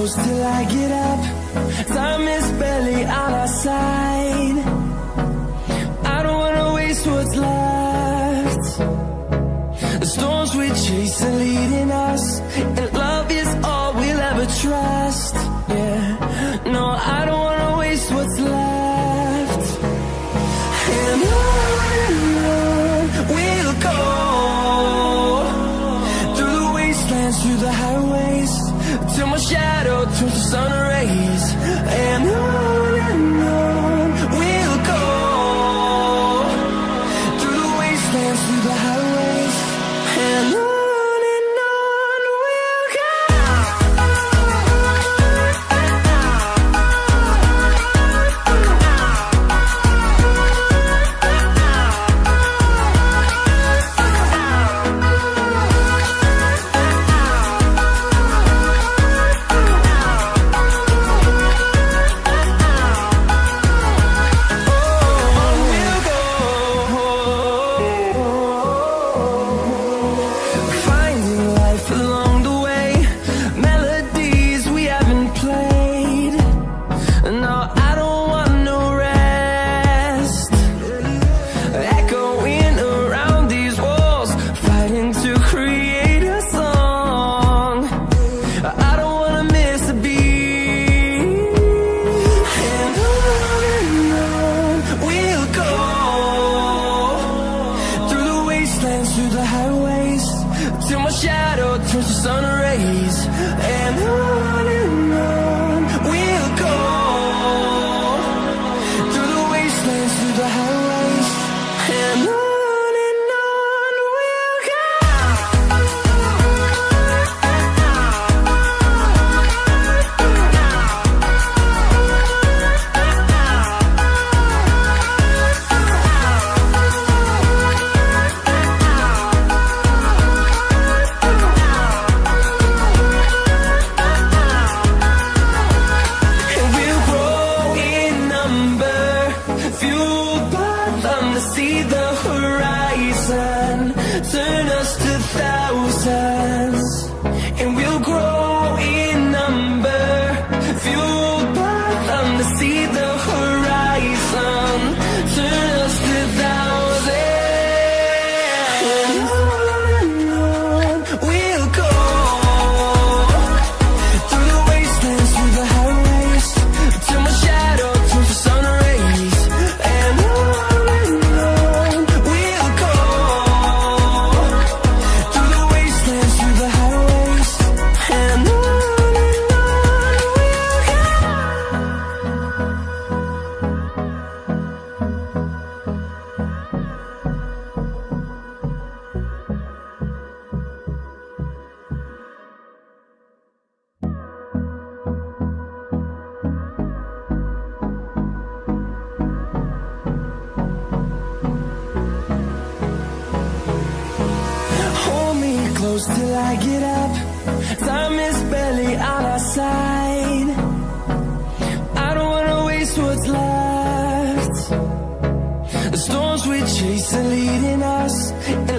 close till I get up. Time is barely on our side. I don't wanna waste what's left. The storms we chase are leading us, and love is all we'll ever trust. Yeah, no, I don't wanna waste what's left. And on we'll go, through the wastelands, through the highways, till my shadow turns to sun rays. And on we'll go, through the wastelands, through the highways, and on we'll go. Through the highways, till my shadow turns to sun rays. And on we'll go, through the wastelands, through the highways, and on we'll go. See the horizon, turn us to thousands, and we'll grow in number, fueled by them to see the horizon, turn us to thousands, and on we'll go, through the wastelands, through the highways, till my shadow turns to sun rays. And close till I get up. Time is barely on our side. I don't wanna waste what's left. The storms we chase are leading us, and